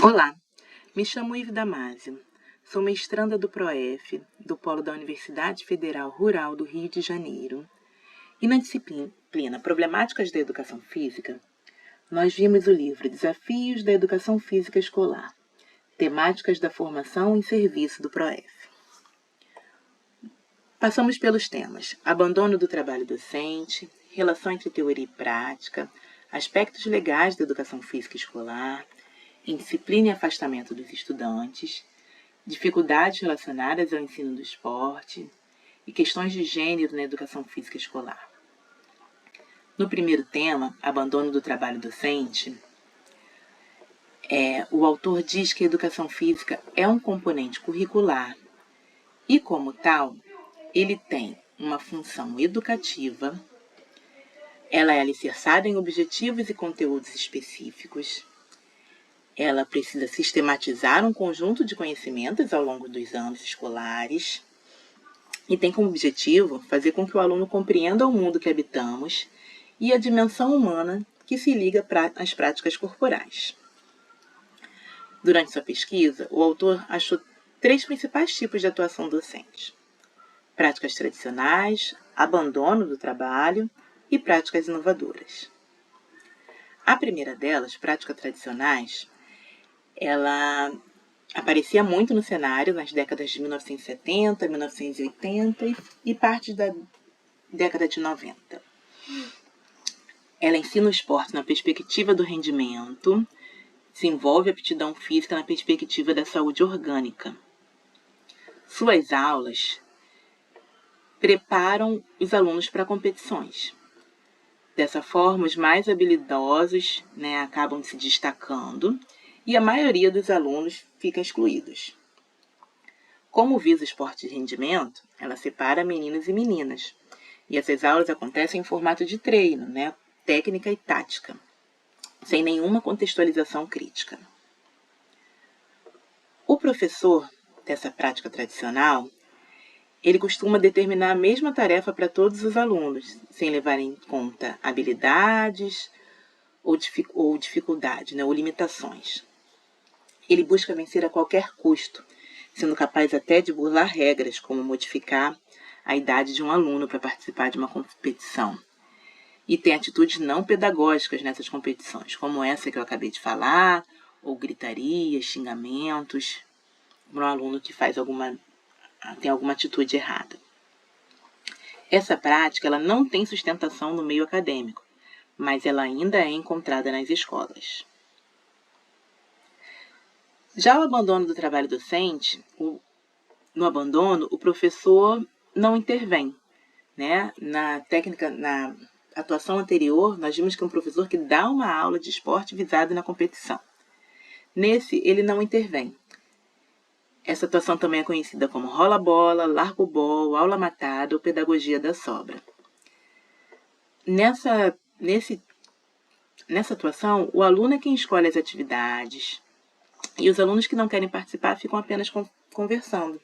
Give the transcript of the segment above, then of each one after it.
Olá, me chamo Ive Damasio, sou mestranda do PROEF, do Polo da Universidade Federal Rural do Rio de Janeiro. E na disciplina Problemáticas da Educação Física, nós vimos o livro Desafios da Educação Física Escolar, Temáticas da Formação em Serviço do PROEF. Passamos pelos temas abandono do trabalho docente, relação entre teoria e prática, aspectos legais da educação física escolar, indisciplina e afastamento dos estudantes, dificuldades relacionadas ao ensino do esporte e questões de gênero na educação física escolar. No primeiro tema, abandono do trabalho docente, o autor diz que a educação física é um componente curricular e, como tal, ele tem uma função educativa, ela é alicerçada em objetivos e conteúdos específicos, ela precisa sistematizar um conjunto de conhecimentos ao longo dos anos escolares e tem como objetivo fazer com que o aluno compreenda o mundo que habitamos e a dimensão humana que se liga às práticas corporais. Durante sua pesquisa, o autor achou 3 principais tipos de atuação docente: práticas tradicionais, abandono do trabalho e práticas inovadoras. A primeira delas, práticas tradicionais, ela aparecia muito no cenário nas décadas de 1970, 1980 e parte da década de 90. Ela ensina o esporte na perspectiva do rendimento, desenvolve a aptidão física na perspectiva da saúde orgânica. Suas aulas preparam os alunos para competições. Dessa forma, os mais habilidosos acabam se destacando e a maioria dos alunos fica excluídos. Como visa o esporte de rendimento, ela separa meninos e meninas. E essas aulas acontecem em formato de treino, técnica e tática, sem nenhuma contextualização crítica. O professor dessa prática tradicional, ele costuma determinar a mesma tarefa para todos os alunos, sem levar em conta habilidades ou dificuldade, ou limitações. Ele busca vencer a qualquer custo, sendo capaz até de burlar regras, como modificar a idade de um aluno para participar de uma competição. E tem atitudes não pedagógicas nessas competições, como essa que eu acabei de falar, ou gritaria, xingamentos, para um aluno que tem alguma atitude errada. Essa prática ela não tem sustentação no meio acadêmico, mas ela ainda é encontrada nas escolas. Já o abandono do trabalho docente, no abandono, o professor não intervém. Na atuação anterior, nós vimos que é um professor que dá uma aula de esporte visado na competição. Nesse, ele não intervém. Essa atuação também é conhecida como rola-bola, largo-bol, aula matada ou pedagogia da sobra. Nessa atuação, o aluno é quem escolhe as atividades e os alunos que não querem participar ficam apenas conversando.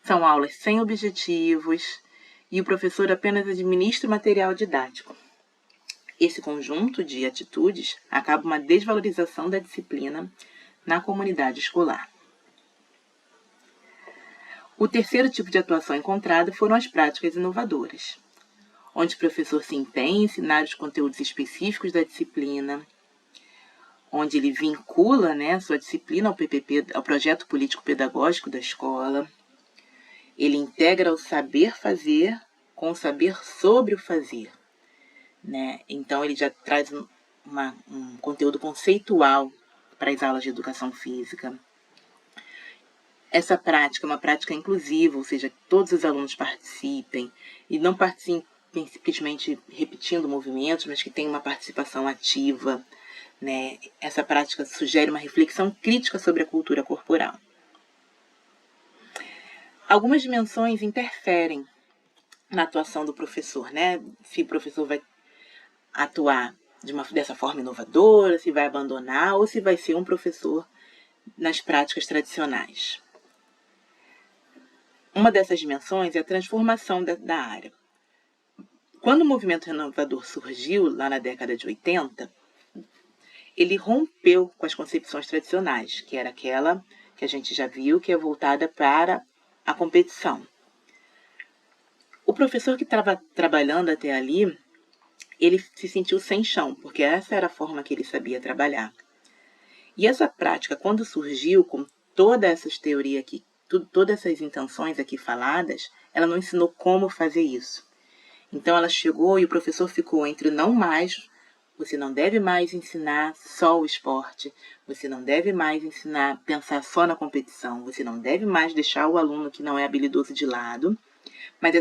São aulas sem objetivos e o professor apenas administra o material didático. Esse conjunto de atitudes acaba uma desvalorização da disciplina na comunidade escolar. O terceiro tipo de atuação encontrada foram as práticas inovadoras, onde o professor se empenha em ensinar os conteúdos específicos da disciplina, onde ele vincula sua disciplina ao PPP, ao projeto político-pedagógico da escola. Ele integra o saber fazer com o saber sobre o fazer. Então, ele já traz um conteúdo conceitual para as aulas de educação física. Essa prática é uma prática inclusiva, ou seja, que todos os alunos participem e não participem simplesmente repetindo movimentos, mas que tenham uma participação ativa. Essa prática sugere uma reflexão crítica sobre a cultura corporal. Algumas dimensões interferem na atuação do professor, Se o professor vai atuar dessa forma inovadora, se vai abandonar ou se vai ser um professor nas práticas tradicionais. Uma dessas dimensões é a transformação da área. Quando o movimento renovador surgiu, lá na década de 80, ele rompeu com as concepções tradicionais, que era aquela que a gente já viu, que é voltada para a competição. O professor que estava trabalhando até ali, ele se sentiu sem chão, porque essa era a forma que ele sabia trabalhar. E essa prática, quando surgiu, com todas essas teorias aqui, todas essas intenções aqui faladas, ela não ensinou como fazer isso. Então ela chegou e o professor ficou entre não mais, você não deve mais ensinar só o esporte, você não deve mais ensinar, pensar só na competição, você não deve mais deixar o aluno que não é habilidoso de lado, mas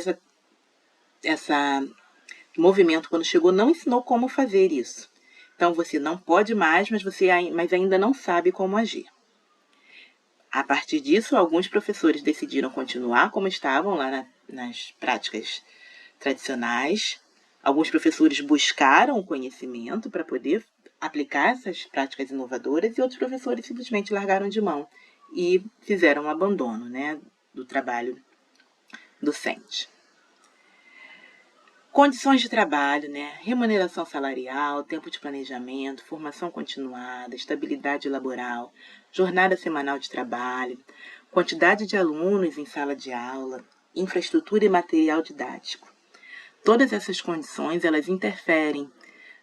essa movimento, quando chegou, não ensinou como fazer isso. Então você não pode mais, mas ainda não sabe como agir. A partir disso, alguns professores decidiram continuar como estavam lá nas práticas tradicionais. Alguns professores buscaram o conhecimento para poder aplicar essas práticas inovadoras e outros professores simplesmente largaram de mão e fizeram um abandono, né, do trabalho docente. Condições de trabalho, né, remuneração salarial, tempo de planejamento, formação continuada, estabilidade laboral, jornada semanal de trabalho, quantidade de alunos em sala de aula, infraestrutura e material didático. Todas essas condições, elas interferem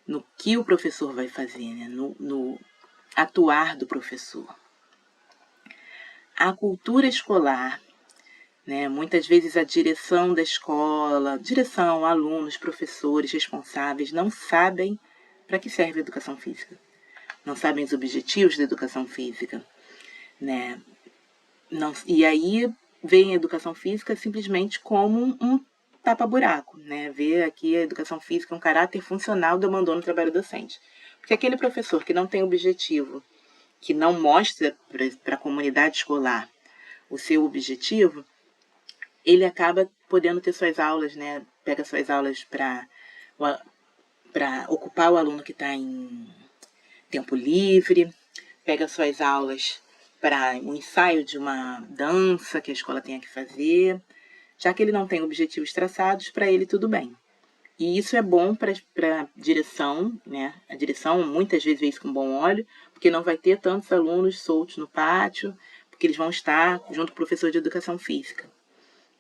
no que o professor vai fazer, né? no atuar do professor. A cultura escolar, né? Muitas vezes a direção da escola, alunos, professores, responsáveis, não sabem para que serve a educação física. Não sabem os objetivos da educação física, né? E aí vem a educação física simplesmente como um tapa-buraco, né? Ver aqui a educação física um caráter funcional do abandono do trabalho docente. Porque aquele professor que não tem objetivo, que não mostra para a comunidade escolar o seu objetivo, ele acaba podendo ter suas aulas, né? Pega suas aulas para ocupar o aluno que está em tempo livre, pega suas aulas para um ensaio de uma dança que a escola tenha que fazer. Já que ele não tem objetivos traçados, para ele tudo bem. E isso é bom para a direção, né? A direção muitas vezes vê isso com bom olho, porque não vai ter tantos alunos soltos no pátio, porque eles vão estar junto com o professor de educação física,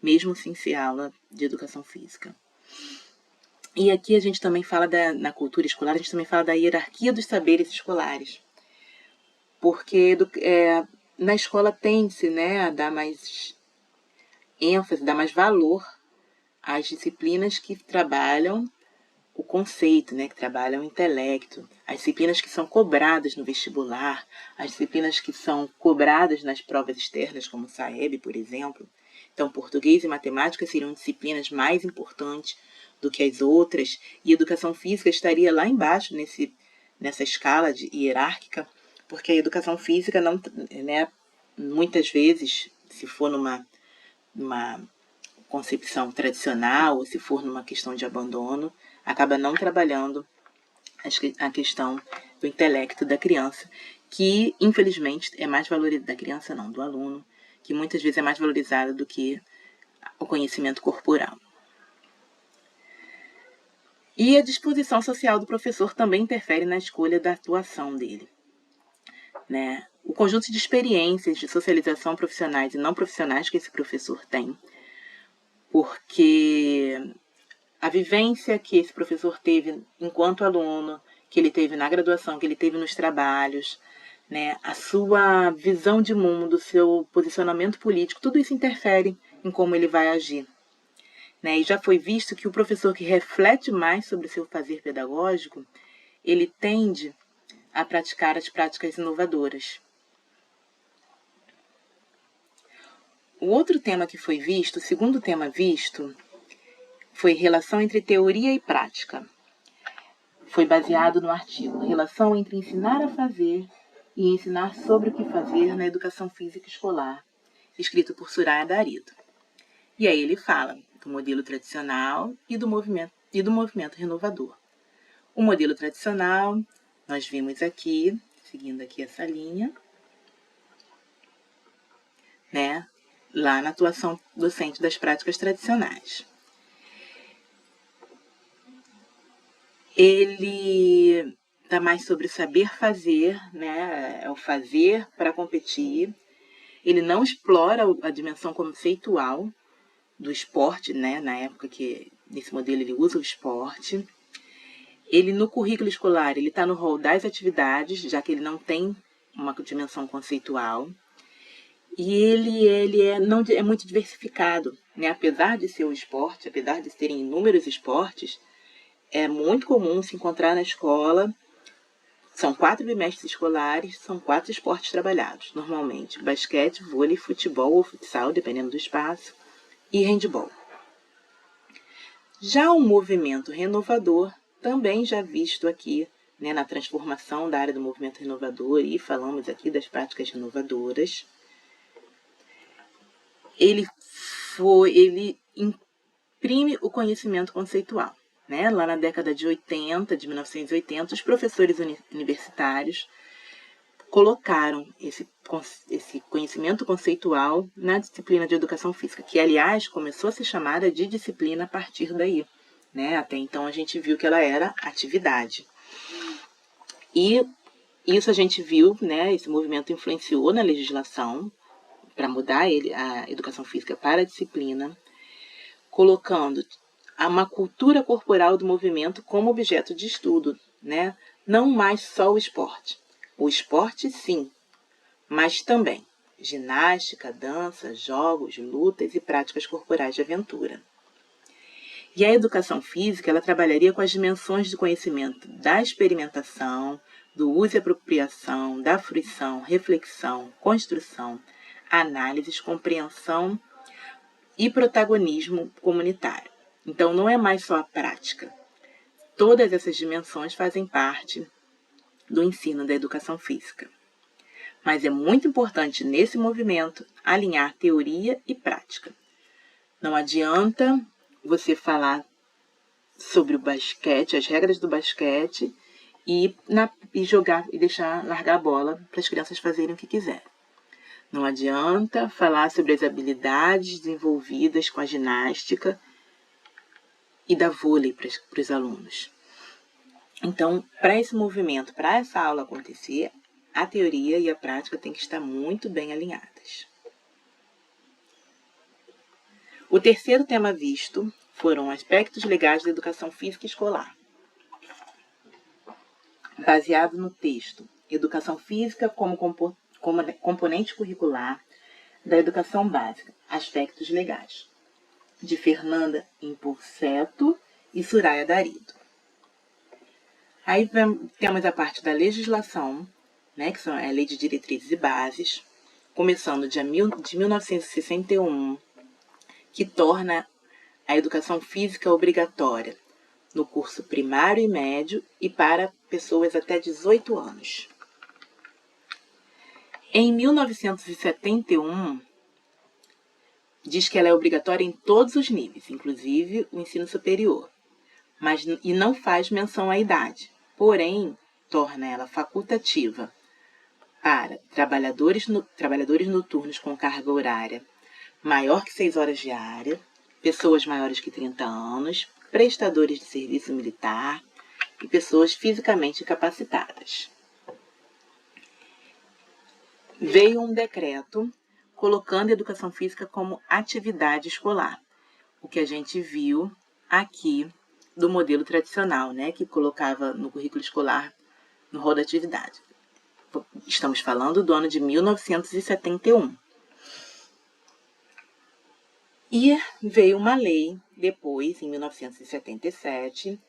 mesmo sem ser aula de educação física. E aqui a gente também fala na cultura escolar, a gente também fala da hierarquia dos saberes escolares. Porque na escola tem-se, né, a dar mais ênfase, dar mais valor às disciplinas que trabalham o conceito, né, que trabalham o intelecto, as disciplinas que são cobradas no vestibular, as disciplinas que são cobradas nas provas externas, como o SAEB, por exemplo. Então, português e matemática seriam disciplinas mais importantes do que as outras, e educação física estaria lá embaixo nessa escala hierárquica, porque a educação física não, né, muitas vezes, se for numa concepção tradicional, ou se for numa questão de abandono, acaba não trabalhando a questão do intelecto da criança, que infelizmente é mais valorizada, da criança não, do aluno, que muitas vezes é mais valorizada do que o conhecimento corporal. E a disposição social do professor também interfere na escolha da atuação dele, né? O conjunto de experiências de socialização profissionais e não profissionais que esse professor tem, porque a vivência que esse professor teve enquanto aluno, que ele teve na graduação, que ele teve nos trabalhos, né, a sua visão de mundo, o seu posicionamento político, tudo isso interfere em como ele vai agir. Né? E já foi visto que o professor que reflete mais sobre o seu fazer pedagógico, ele tende a praticar as práticas inovadoras. O outro tema que foi visto, o segundo tema visto, foi relação entre teoria e prática. Foi baseado no artigo Relação entre ensinar a fazer e ensinar sobre o que fazer na educação física escolar, escrito por Soraya Darido. E aí ele fala do modelo tradicional e do movimento renovador. O modelo tradicional, nós vimos aqui, seguindo aqui essa linha, né, lá na atuação docente das práticas tradicionais. Ele está mais sobre o saber fazer, né? É o fazer para competir. Ele não explora a dimensão conceitual do esporte, né? Na época que, nesse modelo, ele usa o esporte. Ele, no currículo escolar, ele está no rol das atividades, já que ele não tem uma dimensão conceitual. E não, é muito diversificado, né? Apesar de ser o esporte, apesar de terem inúmeros esportes, é muito comum se encontrar na escola. São 4 bimestres escolares, são 4 esportes trabalhados, normalmente. Basquete, vôlei, futebol ou futsal, dependendo do espaço, e handebol. Já o movimento renovador, também já visto aqui, né, na transformação da área do movimento renovador, e falamos aqui das práticas renovadoras, ele imprime o conhecimento conceitual. Né? Lá na década de 1980, os professores universitários colocaram esse conhecimento conceitual na disciplina de educação física, que, aliás, começou a ser chamada de disciplina a partir daí. Né? Até então, a gente viu que ela era atividade. E isso a gente viu, né? Esse movimento influenciou na legislação para mudar a educação física para a disciplina, colocando uma cultura corporal do movimento como objeto de estudo, né? Não mais só o esporte. O esporte, sim, mas também ginástica, dança, jogos, lutas e práticas corporais de aventura. E a educação física, ela trabalharia com as dimensões do conhecimento da experimentação, do uso e apropriação, da fruição, reflexão, construção, análises, compreensão e protagonismo comunitário. Então, não é mais só a prática. Todas essas dimensões fazem parte do ensino da educação física. Mas é muito importante, nesse movimento, alinhar teoria e prática. Não adianta você falar sobre o basquete, as regras do basquete, e jogar e largar a bola para as crianças fazerem o que quiserem. Não adianta falar sobre as habilidades desenvolvidas com a ginástica e dar vôlei para os alunos. Então, para esse movimento, para essa aula acontecer, a teoria e a prática têm que estar muito bem alinhadas. O terceiro tema visto foram aspectos legais da educação física escolar. Baseado no texto Educação Física como componente curricular da educação básica, aspectos legais, de Fernanda Impulseto e Suraya Darido. Aí temos a parte da legislação, né, que são a Lei de Diretrizes e Bases, começando de 1961, que torna a educação física obrigatória no curso primário e médio e para pessoas até 18 anos. Em 1971, diz que ela é obrigatória em todos os níveis, inclusive o ensino superior, e não faz menção à idade, porém, torna ela facultativa para trabalhadores noturnos com carga horária maior que 6 horas diárias, pessoas maiores que 30 anos, prestadores de serviço militar e pessoas fisicamente incapacitadas. Veio um decreto colocando a educação física como atividade escolar, o que a gente viu aqui do modelo tradicional, né, que colocava no currículo escolar no rol da atividade. Estamos falando do ano de 1971. E veio uma lei depois, em 1977,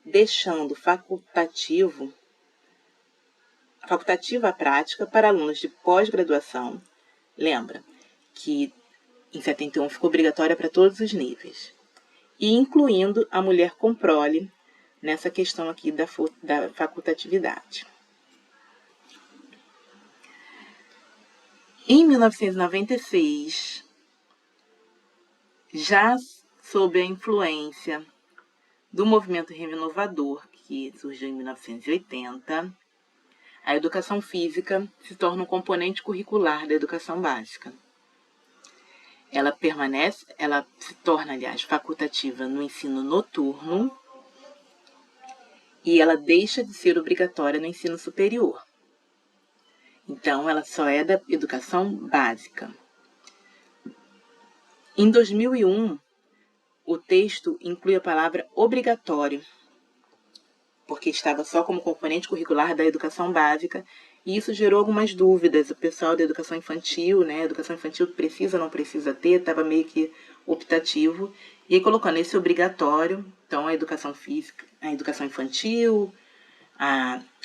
deixando facultativa a prática para alunos de pós-graduação. Lembra que em 71 ficou obrigatória para todos os níveis. E incluindo a mulher com prole nessa questão aqui da facultatividade. Em 1996, já sob a influência do movimento renovador, que surgiu em 1980, a educação física se torna um componente curricular da educação básica. Ela se torna, aliás, facultativa no ensino noturno e ela deixa de ser obrigatória no ensino superior. Então, ela só é da educação básica. Em 2001, o texto inclui a palavra obrigatório, porque estava só como componente curricular da educação básica, e isso gerou algumas dúvidas. O pessoal da educação infantil, né, educação infantil precisa ou não precisa ter, estava meio que optativo, e aí colocando esse obrigatório, então a educação física, a educação infantil,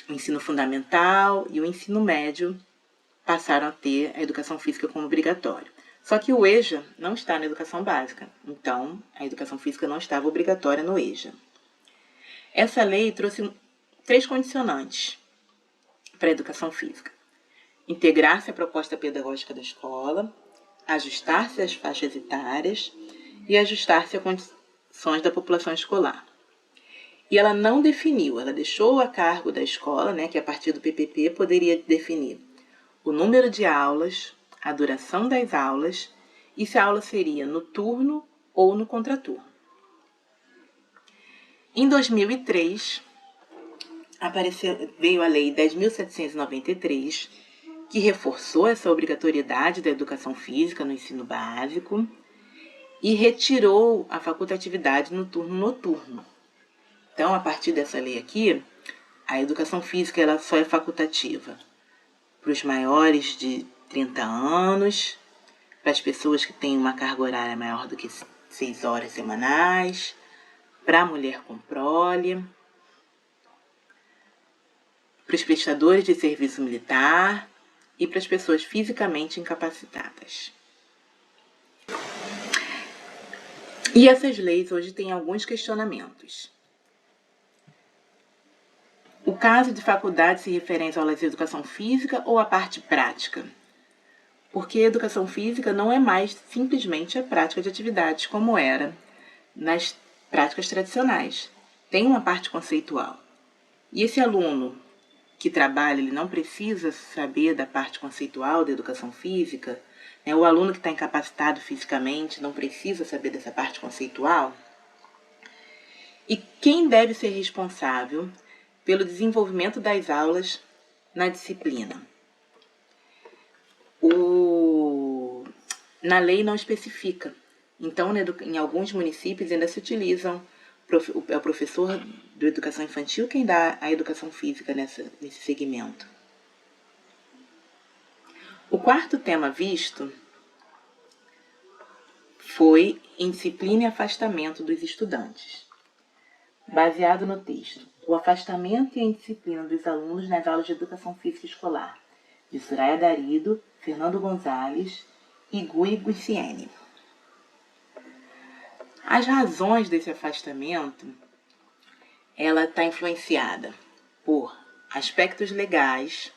o ensino fundamental e o ensino médio passaram a ter a educação física como obrigatório. Só que o EJA não está na educação básica, então a educação física não estava obrigatória no EJA. Essa lei trouxe 3 condicionantes para a educação física: integrar-se à proposta pedagógica da escola, ajustar-se às faixas etárias e ajustar-se às condições da população escolar. E ela não definiu, ela deixou a cargo da escola, né, que a partir do PPP poderia definir o número de aulas, a duração das aulas e se a aula seria no turno ou no contraturno. Em 2003, veio a Lei 10.793, que reforçou essa obrigatoriedade da educação física no ensino básico e retirou a facultatividade no turno noturno. Então, a partir dessa lei aqui, a educação física ela só é facultativa para os maiores de 30 anos, para as pessoas que têm uma carga horária maior do que 6 horas semanais, para a mulher com prole, para os prestadores de serviço militar e para as pessoas fisicamente incapacitadas. E essas leis hoje têm alguns questionamentos. O caso de faculdade se refere às aulas de educação física ou à parte prática? Porque a educação física não é mais simplesmente a prática de atividades como era nas práticas tradicionais. Tem uma parte conceitual. E esse aluno que trabalha, ele não precisa saber da parte conceitual da educação física, né? O aluno que está incapacitado fisicamente não precisa saber dessa parte conceitual. E quem deve ser responsável pelo desenvolvimento das aulas na disciplina? Na lei não especifica. Então, em alguns municípios ainda se utilizam, é o professor de educação infantil quem dá a educação física nesse segmento. O quarto tema visto foi em disciplina e afastamento dos estudantes. Baseado no texto, o afastamento e a indisciplina dos alunos nas aulas de educação física escolar, de Soraya Darido, Fernando Gonzalez e Gui Guiciene. As razões desse afastamento, ela está influenciada por aspectos legais,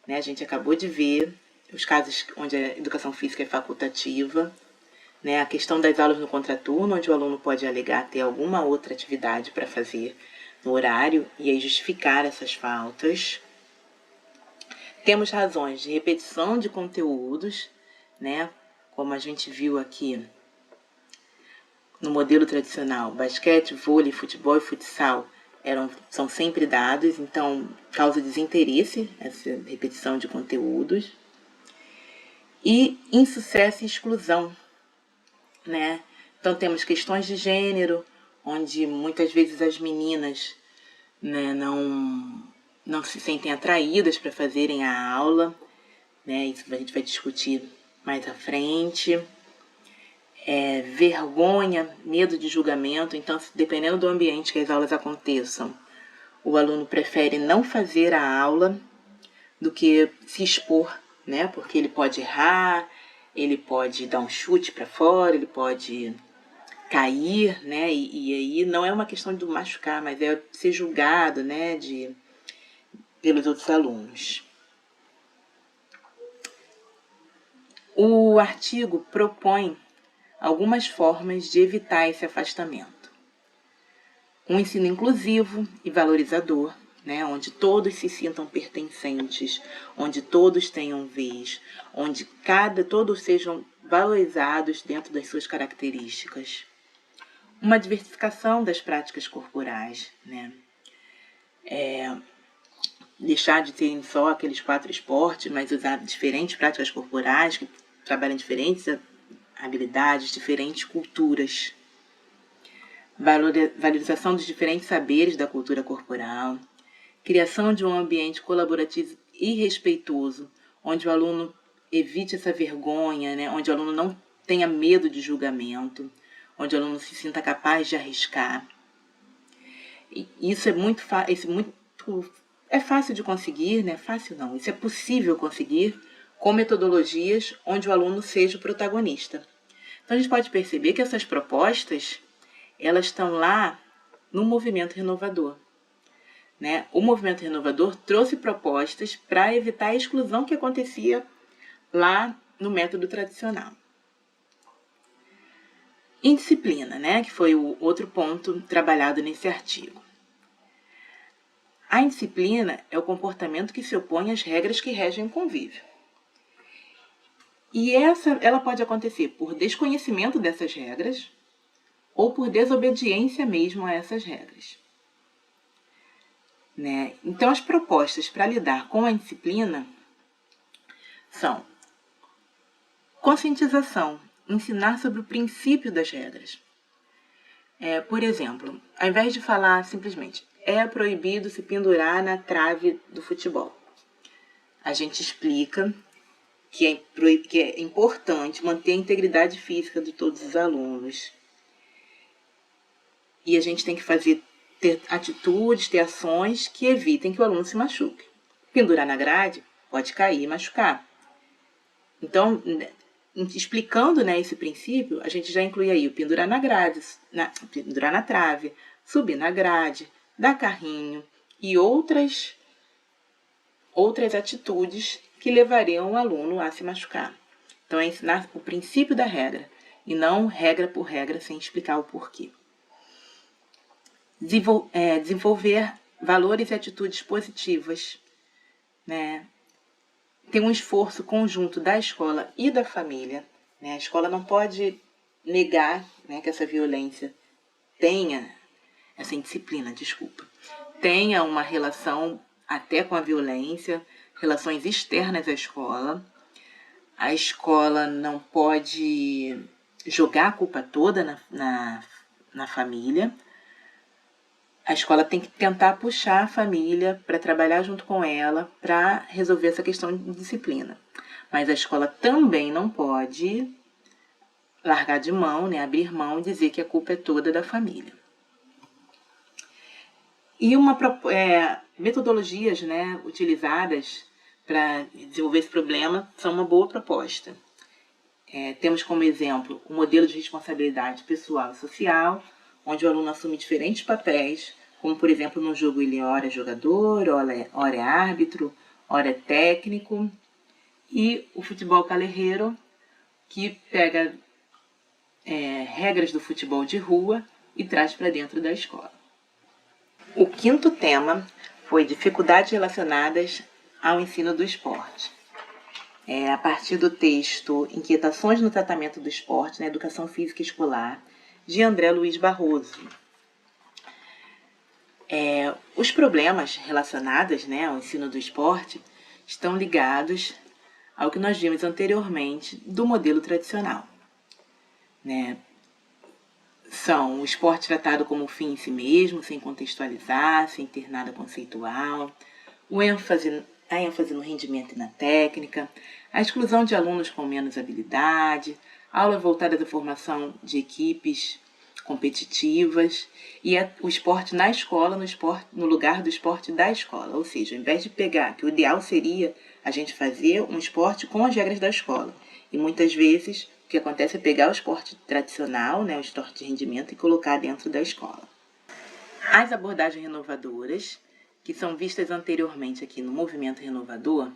né? A gente acabou de ver os casos onde a educação física é facultativa, né? A questão das aulas no contraturno, onde o aluno pode alegar ter alguma outra atividade para fazer no horário e aí justificar essas faltas. Temos razões de repetição de conteúdos, né? Como a gente viu aqui no modelo tradicional, basquete, vôlei, futebol e futsal são sempre dados, então causa desinteresse essa repetição de conteúdos. E insucesso e exclusão, né? Então temos questões de gênero, onde muitas vezes as meninas, né, não se sentem atraídas para fazerem a aula, né? Isso a gente vai discutir mais à frente. Vergonha, medo de julgamento. Então, dependendo do ambiente que as aulas aconteçam, o aluno prefere não fazer a aula do que se expor, né? Porque ele pode errar, ele pode dar um chute para fora, ele pode cair, né? E aí não é uma questão de machucar, mas é ser julgado, né? Pelos outros alunos. O artigo propõe algumas formas de evitar esse afastamento. Um ensino inclusivo e valorizador, né, onde todos se sintam pertencentes, onde todos tenham vez, onde todos sejam valorizados dentro das suas características. Uma diversificação das práticas corporais, né? deixar de terem só aqueles 4 esportes, mas usar diferentes práticas corporais que trabalham diferentes habilidades, diferentes culturas. Valorização dos diferentes saberes da cultura corporal. Criação de um ambiente colaborativo e respeitoso, onde o aluno evite essa vergonha, né? Onde o aluno não tenha medo de julgamento, onde o aluno se sinta capaz de arriscar. E isso é fácil de conseguir, né? Fácil não, isso é possível conseguir com metodologias onde o aluno seja o protagonista. Então a gente pode perceber que essas propostas, elas estão lá no movimento renovador. Né? O movimento renovador trouxe propostas para evitar a exclusão que acontecia lá no método tradicional. Indisciplina, né? Que foi o outro ponto trabalhado nesse artigo. A indisciplina é o comportamento que se opõe às regras que regem o convívio. E ela pode acontecer por desconhecimento dessas regras ou por desobediência mesmo a essas regras. Né? Então, as propostas para lidar com a indisciplina são conscientização, ensinar sobre o princípio das regras. Por exemplo, ao invés de falar simplesmente é proibido se pendurar na trave do futebol, a gente explica que é importante manter a integridade física de todos os alunos. E a gente tem que ter atitudes, ter ações que evitem que o aluno se machuque. Pendurar na grade pode cair e machucar. Então, explicando, né, esse princípio, a gente já inclui aí o pendurar na grade, pendurar na trave, subir na grade, dar carrinho e outras atitudes que levariam o aluno a se machucar. Então, é ensinar o princípio da regra e não regra por regra sem explicar o porquê. Desenvolver valores e atitudes positivas, né? Tem um esforço conjunto da escola e da família. Né? A escola não pode negar, né, que essa violência essa indisciplina, tenha uma relação até com a violência, relações externas à escola. A escola não pode jogar a culpa toda na família. A escola tem que tentar puxar a família para trabalhar junto com ela para resolver essa questão de disciplina. Mas a escola também não pode largar de mão, né, abrir mão e dizer que a culpa é toda da família. E metodologias, né, utilizadas para desenvolver esse problema são uma boa proposta. Temos como exemplo o modelo de responsabilidade pessoal e social, onde o aluno assume diferentes papéis, como, por exemplo, no jogo ele ora é jogador, ora é árbitro, ora é técnico. E o futebol calerreiro, que pega regras do futebol de rua e traz para dentro da escola. O quinto tema foi dificuldades relacionadas ao ensino do esporte. A partir do texto Inquietações no Tratamento do Esporte na Educação Física Escolar, de André Luiz Barroso. Os problemas relacionados, né, ao ensino do esporte estão ligados ao que nós vimos anteriormente do modelo tradicional. Né? São o esporte tratado como fim em si mesmo, sem contextualizar, sem ter nada conceitual, a ênfase no rendimento e na técnica, a exclusão de alunos com menos habilidade, aula voltada à formação de equipes competitivas e o esporte na escola, no lugar do esporte da escola. Ou seja, ao invés de pegar, que o ideal seria a gente fazer um esporte com as regras da escola. E muitas vezes o que acontece é pegar o esporte tradicional, né, o esporte de rendimento, e colocar dentro da escola. As abordagens renovadoras, que são vistas anteriormente aqui no movimento renovador,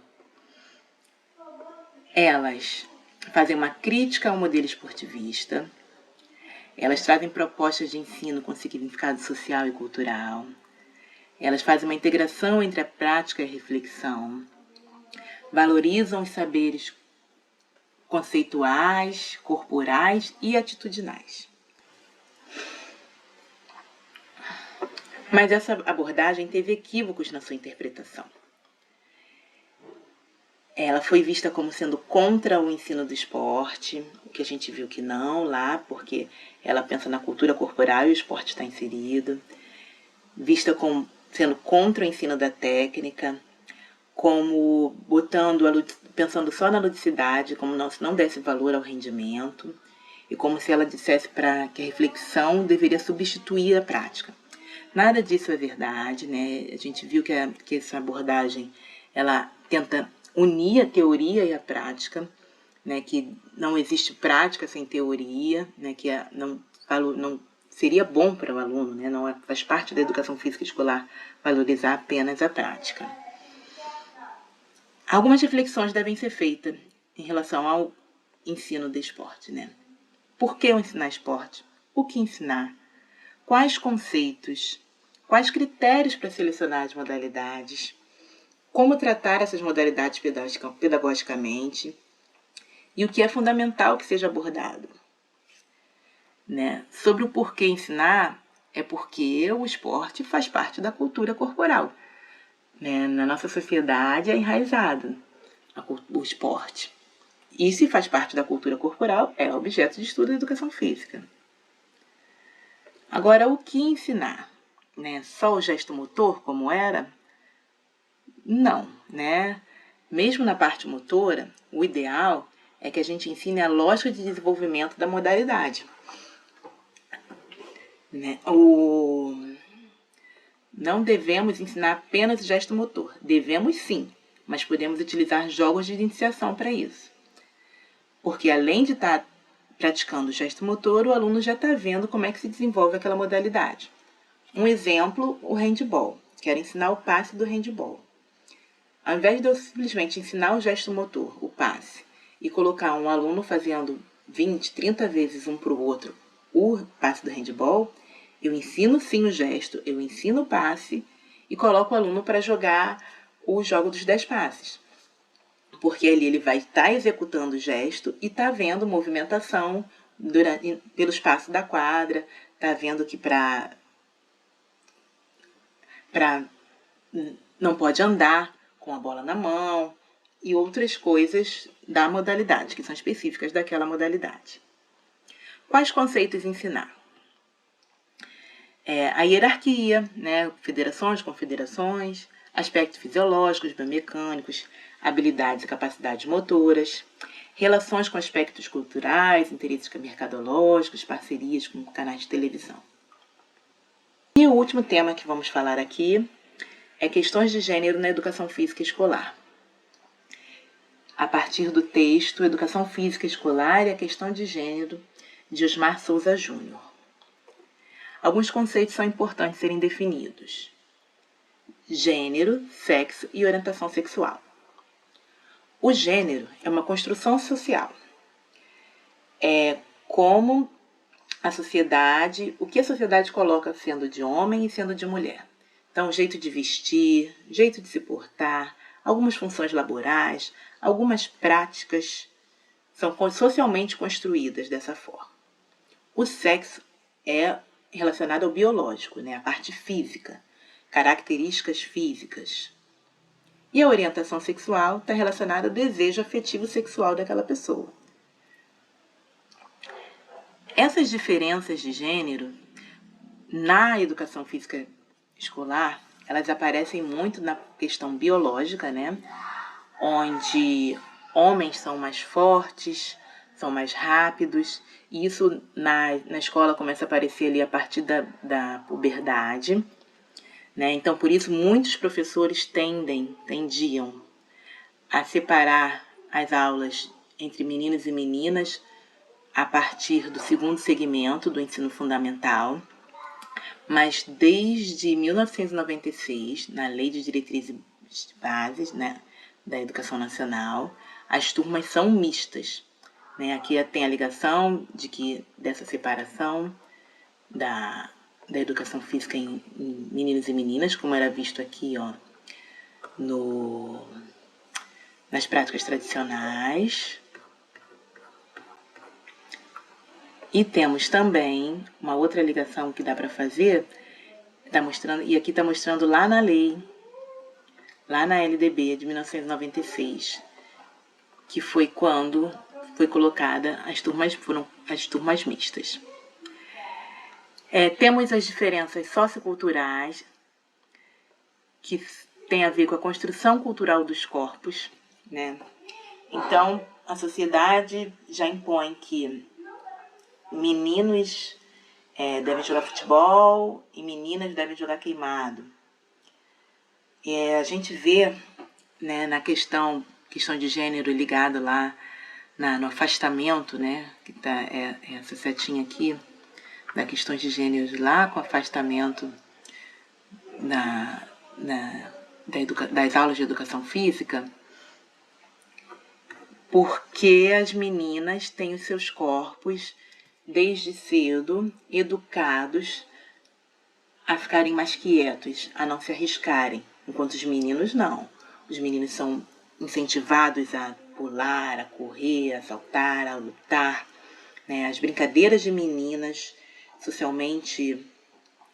elas fazem uma crítica ao modelo esportivista, elas trazem propostas de ensino com significado social e cultural, elas fazem uma integração entre a prática e a reflexão, valorizam os saberes conceituais, corporais e atitudinais. Mas essa abordagem teve equívocos na sua interpretação. Ela foi vista como sendo contra o ensino do esporte, o que a gente viu que não lá, porque ela pensa na cultura corporal e o esporte está inserido. Vista como sendo contra o ensino da técnica, como pensando só na ludicidade, como se não desse valor ao rendimento, e como se ela dissesse que a reflexão deveria substituir a prática. Nada disso é verdade, né? A gente viu que essa abordagem ela tenta unir a teoria e a prática, né? Que não existe prática sem teoria, né? Que não seria bom para o aluno, né? Não faz parte da educação física escolar valorizar apenas a prática. Algumas reflexões devem ser feitas em relação ao ensino de esporte, né? Por que ensinar esporte? O que ensinar? Quais conceitos? Quais critérios para selecionar as modalidades? Como tratar essas modalidades pedagogicamente? E o que é fundamental que seja abordado? Né? Sobre o porquê ensinar, é porque o esporte faz parte da cultura corporal. Né? Na nossa sociedade é enraizado o esporte. E se faz parte da cultura corporal, é objeto de estudo da educação física. Agora, o que ensinar? Né? Só o gesto motor, como era? Não, né? Mesmo na parte motora, o ideal é que a gente ensine a lógica de desenvolvimento da modalidade. Né? Não devemos ensinar apenas o gesto motor. Devemos sim, mas podemos utilizar jogos de iniciação para isso. Porque além de estar praticando o gesto motor, o aluno já está vendo como é que se desenvolve aquela modalidade. Um exemplo, o handball. Quero ensinar o passe do handball. Ao invés de eu simplesmente ensinar o gesto motor, o passe, e colocar um aluno fazendo 20, 30 vezes um para o outro o passe do handball, eu ensino sim o gesto, eu ensino o passe e coloco o aluno para jogar o jogo dos 10 passes. Porque ali ele vai estar executando o gesto e está vendo movimentação pelo espaço da quadra, está vendo que não pode andar com a bola na mão e outras coisas da modalidade, que são específicas daquela modalidade. Quais conceitos ensinar? A hierarquia, né? Federações, confederações, aspectos fisiológicos, biomecânicos, habilidades e capacidades motoras, relações com aspectos culturais, interesses mercadológicos, parcerias com canais de televisão. E o último tema que vamos falar aqui é questões de gênero na educação física escolar. A partir do texto Educação Física Escolar e a Questão de Gênero, de Osmar Souza Júnior. Alguns conceitos são importantes serem definidos. Gênero, sexo e orientação sexual. O gênero é uma construção social. É como o que a sociedade coloca sendo de homem e sendo de mulher. Então, jeito de vestir, jeito de se portar, algumas funções laborais, algumas práticas são socialmente construídas dessa forma. O sexo é relacionado ao biológico, né? A parte física, características físicas. E a orientação sexual está relacionada ao desejo afetivo sexual daquela pessoa. Essas diferenças de gênero, na educação física escolar, elas aparecem muito na questão biológica, né? Onde homens são mais fortes, são mais rápidos, e isso na escola começa a aparecer ali a partir da puberdade, né? Então, por isso, muitos professores tendiam a separar as aulas entre meninos e meninas a partir do segundo segmento do ensino fundamental, mas desde 1996, na Lei de Diretrizes Bases, né, da Educação Nacional, as turmas são mistas. Né? Aqui tem a ligação dessa separação da educação física em meninos e meninas, como era visto aqui, ó, nas práticas tradicionais. E temos também uma outra ligação que dá para fazer Tá mostrando, e aqui está mostrando lá na lei, lá na LDB de 1996, que foi quando foi colocada foram as turmas mistas. Temos as diferenças socioculturais, que tem a ver com a construção cultural dos corpos, né? Então, a sociedade já impõe que meninos devem jogar futebol e meninas devem jogar queimado. A gente vê, né, na questão de gênero ligada lá no afastamento, né, que tá essa setinha aqui, da questão de gênero lá com afastamento das aulas de educação física, porque as meninas têm os seus corpos desde cedo educados a ficarem mais quietos, a não se arriscarem, enquanto os meninos não. Os meninos são incentivados a pular, a correr, a saltar, a lutar, né? As brincadeiras de meninas socialmente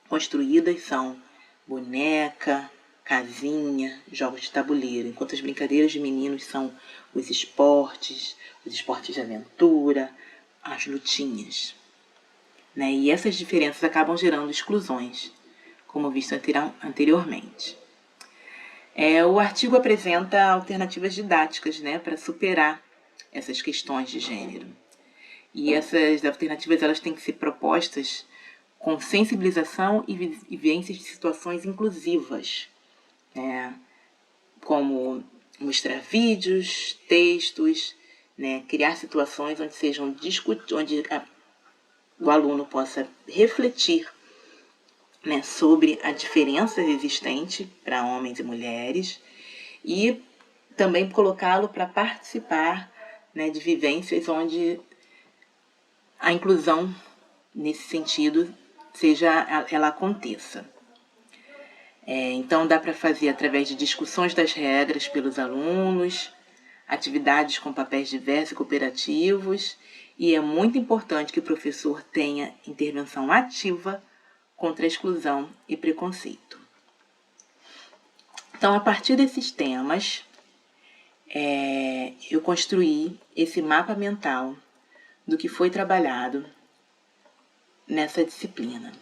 construídas são boneca, casinha, jogos de tabuleiro, enquanto as brincadeiras de meninos são os esportes de aventura, as lutinhas, né? E essas diferenças acabam gerando exclusões, como visto anteriormente. O artigo apresenta alternativas didáticas, né, para superar essas questões de gênero. E essas alternativas elas têm que ser propostas com sensibilização e vivências de situações inclusivas, né, como mostrar vídeos, textos, né, criar situações onde sejam onde o aluno possa refletir, né, sobre a diferença existente para homens e mulheres e também colocá-lo para participar, né, de vivências onde a inclusão nesse sentido ela aconteça. Então dá para fazer através de discussões das regras pelos alunos, atividades com papéis diversos e cooperativos, e é muito importante que o professor tenha intervenção ativa contra a exclusão e preconceito. Então, a partir desses temas, eu construí esse mapa mental do que foi trabalhado nessa disciplina.